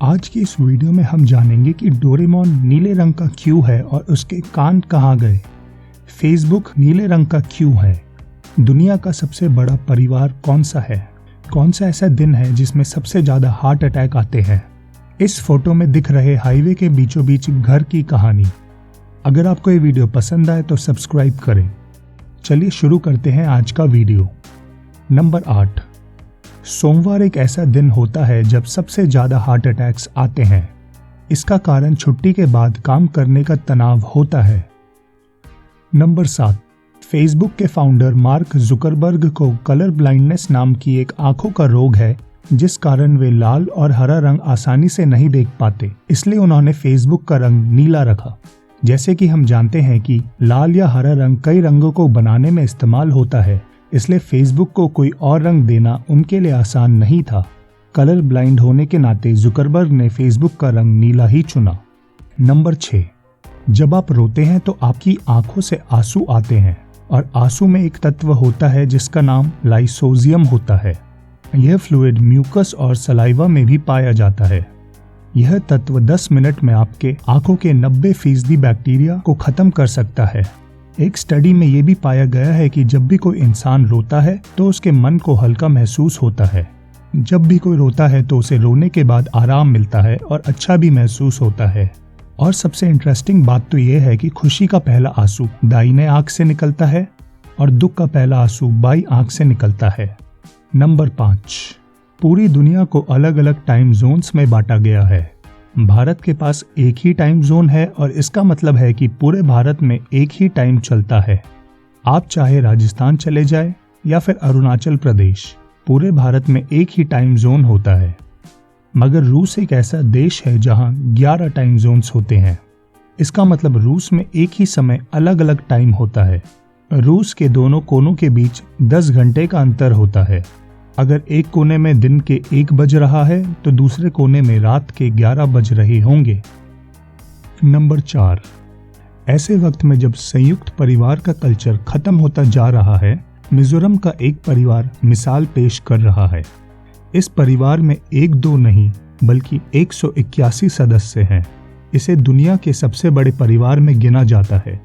आज की इस वीडियो में हम जानेंगे कि डोरेमोन नीले रंग का क्यों है और उसके कान कहाँ गए। फेसबुक नीले रंग का क्यों है। दुनिया का सबसे बड़ा परिवार कौन सा है। कौन सा ऐसा दिन है जिसमें सबसे ज्यादा हार्ट अटैक आते हैं। इस फोटो में दिख रहे हाईवे के बीचों बीच घर की कहानी। अगर आपको ये वीडियो पसंद आए तो सब्सक्राइब करें। चलिए शुरू करते हैं आज का वीडियो। नंबर 8। सोमवार एक ऐसा दिन होता है जब सबसे ज्यादा हार्ट अटैक्स आते हैं। इसका कारण छुट्टी के बाद काम करने का तनाव होता है। नंबर 7। फेसबुक के फाउंडर मार्क जुकरबर्ग को कलर ब्लाइंडनेस नाम की एक आंखों का रोग है, जिस कारण वे लाल और हरा रंग आसानी से नहीं देख पाते। इसलिए उन्होंने फेसबुक का रंग नीला रखा। जैसे कि हम जानते हैं कि लाल या हरा रंग कई रंगों को बनाने में इस्तेमाल होता है, इसलिए फेसबुक को कोई और रंग देना उनके लिए आसान नहीं था। कलर ब्लाइंड होने के नाते जुकरबर्ग ने फेसबुक का रंग नीला ही चुना। नंबर 6। जब आप रोते हैं तो आपकी आंखों से आंसू आते हैं और आंसू में एक तत्व होता है जिसका नाम लाइसोजियम होता है। यह फ्लूइड म्यूकस और सलाइवा में भी पाया जाता है। यह तत्व 10 मिनट में आपके आंखों के 90% बैक्टीरिया को खत्म कर सकता है। एक स्टडी में यह भी पाया गया है कि जब भी कोई इंसान रोता है तो उसके मन को हल्का महसूस होता है। जब भी कोई रोता है तो उसे रोने के बाद आराम मिलता है और अच्छा भी महसूस होता है। और सबसे इंटरेस्टिंग बात तो यह है कि खुशी का पहला आंसू दाहिने आंख से निकलता है और दुख का पहला आंसू बाईं आंख से निकलता है। नंबर 5। पूरी दुनिया को अलग अलग टाइम जोन्स में बांटा गया है। भारत के पास एक ही टाइम जोन है और इसका मतलब है कि पूरे भारत में एक ही टाइम चलता है। आप चाहे राजस्थान चले जाए या फिर अरुणाचल प्रदेश, पूरे भारत में एक ही टाइम जोन होता है। मगर रूस एक ऐसा देश है जहां 11 टाइम जोन्स होते हैं। इसका मतलब रूस में एक ही समय अलग अलग टाइम होता है। रूस के दोनों कोनों के बीच 10 घंटे का अंतर होता है। अगर एक कोने में दिन के 1 बज रहा है तो दूसरे कोने में रात के 11 बज रहे होंगे। नंबर 4। ऐसे वक्त में जब संयुक्त परिवार का कल्चर खत्म होता जा रहा है, मिजोरम का एक परिवार मिसाल पेश कर रहा है। इस परिवार में 1-2 नहीं बल्कि 181 सदस्य हैं। इसे दुनिया के सबसे बड़े परिवार में गिना जाता है।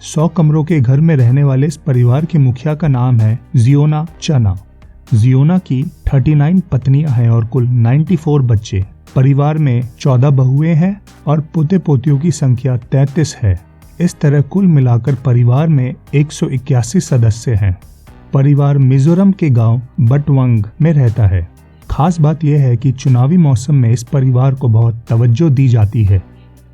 100 कमरों के घर में रहने वाले इस परिवार के मुखिया का नाम है जियोना चना। जियोना की 39 पत्नियां हैं और कुल 94 बच्चे। परिवार में 14 बहुएं हैं और पोते पोतियों की संख्या 33 है। इस तरह कुल मिलाकर परिवार में 181 सदस्य हैं। परिवार मिजोरम के गांव बटवंग में रहता है। खास बात यह है कि चुनावी मौसम में इस परिवार को बहुत तवज्जो दी जाती है।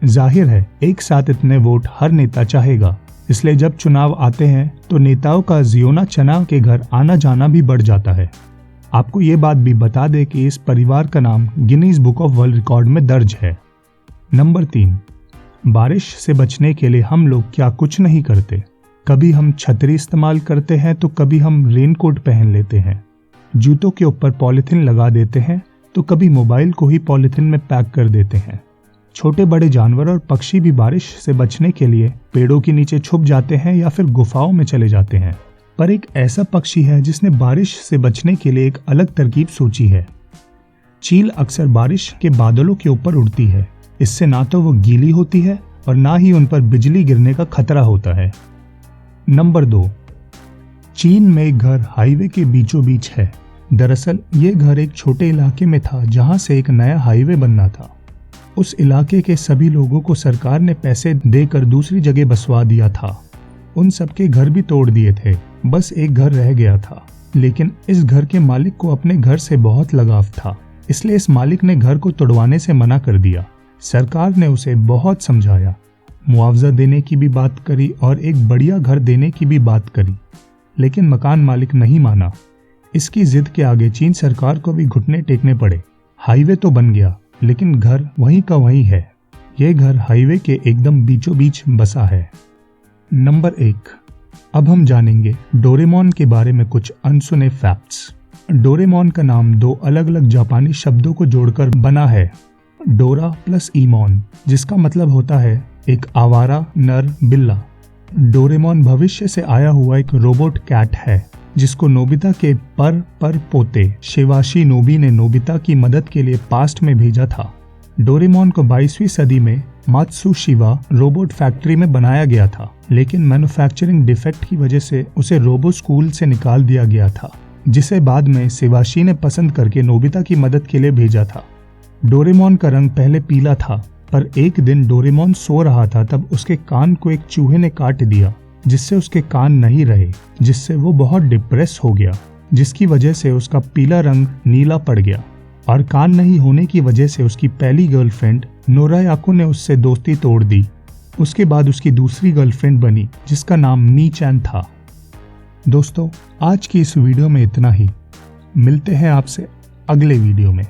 जाहिर है एक साथ इतने वोट हर नेता चाहेगा, इसलिए जब चुनाव आते हैं तो नेताओं का जियोना चना के घर आना जाना भी बढ़ जाता है। आपको ये बात भी बता दें कि इस परिवार का नाम Guinness book of world record में दर्ज है। नंबर 3। बारिश से बचने के लिए हम लोग क्या कुछ नहीं करते। कभी हम छतरी इस्तेमाल करते हैं तो कभी हम रेनकोट पहन लेते हैं। जूतों के ऊपर पॉलिथीन लगा देते हैं तो कभी मोबाइल को ही पॉलिथीन में पैक कर देते हैं। छोटे बड़े जानवर और पक्षी भी बारिश से बचने के लिए पेड़ों के नीचे छुप जाते हैं या फिर गुफाओं में चले जाते हैं। पर एक ऐसा पक्षी है जिसने बारिश से बचने के लिए एक अलग तरकीब सोची है। चील अक्सर बारिश के बादलों के ऊपर उड़ती है। इससे ना तो वो गीली होती है और ना ही उन पर बिजली गिरने का खतरा होता है। नंबर 2। चीन में एक घर हाईवे के बीचों बीच है। दरअसल ये घर एक छोटे इलाके में था जहां से एक नया हाईवे बनना था। उस इलाके के सभी लोगों को सरकार ने पैसे देकर दूसरी जगह बसवा दिया था। उन सबके घर भी तोड़ दिए थे, बस एक घर रह गया था। लेकिन इस घर के मालिक को अपने घर से बहुत लगाव था, इसलिए इस मालिक ने घर को तोड़वाने से मना कर दिया। सरकार ने उसे बहुत समझाया, मुआवजा देने की भी बात करी और एक बढ़िया घर देने की भी बात करी, लेकिन मकान मालिक नहीं माना। इसकी जिद के आगे चीन सरकार को भी घुटने टेकने पड़े। हाईवे तो बन गया लेकिन घर वहीं का वहीं है। यह घर हाईवे के एकदम बीचों बीच बसा है। नंबर 1। अब हम जानेंगे डोरेमोन के बारे में कुछ अनसुने फैक्ट्स। डोरेमोन का नाम 2 अलग अलग जापानी शब्दों को जोड़कर बना है, डोरा प्लस ईमोन, जिसका मतलब होता है एक आवारा नर बिल्ला। डोरेमोन भविष्य से आया हुआ एक रोबोट कैट है जिसको नोबिता के पर पोते शिवाशी नोबी ने नोबिता की मदद के लिए पास्ट में भेजा था। डोरेमोन को 22वीं सदी में मात्सुशिबा रोबोट फैक्ट्री में बनाया गया था, लेकिन मैन्युफैक्चरिंग डिफेक्ट की वजह से उसे रोबो स्कूल से निकाल दिया गया था, जिसे बाद में शिवाशी ने पसंद करके नोबिता की मदद के लिए भेजा था। डोरेमोन का रंग पहले पीला था, पर एक दिन डोरेमोन सो रहा था तब उसके कान को एक चूहे ने काट दिया, जिससे उसके कान नहीं रहे, जिससे वो बहुत डिप्रेस हो गया, जिसकी वजह से उसका पीला रंग नीला पड़ गया। और कान नहीं होने की वजह से उसकी पहली गर्लफ्रेंड नोरायाको ने उससे दोस्ती तोड़ दी। उसके बाद उसकी दूसरी गर्लफ्रेंड बनी, जिसका नाम नी-चैन था। दोस्तों, आज की इस वीडियो में इतना ही। मिलते हैं आपसे अगले वीडियो में।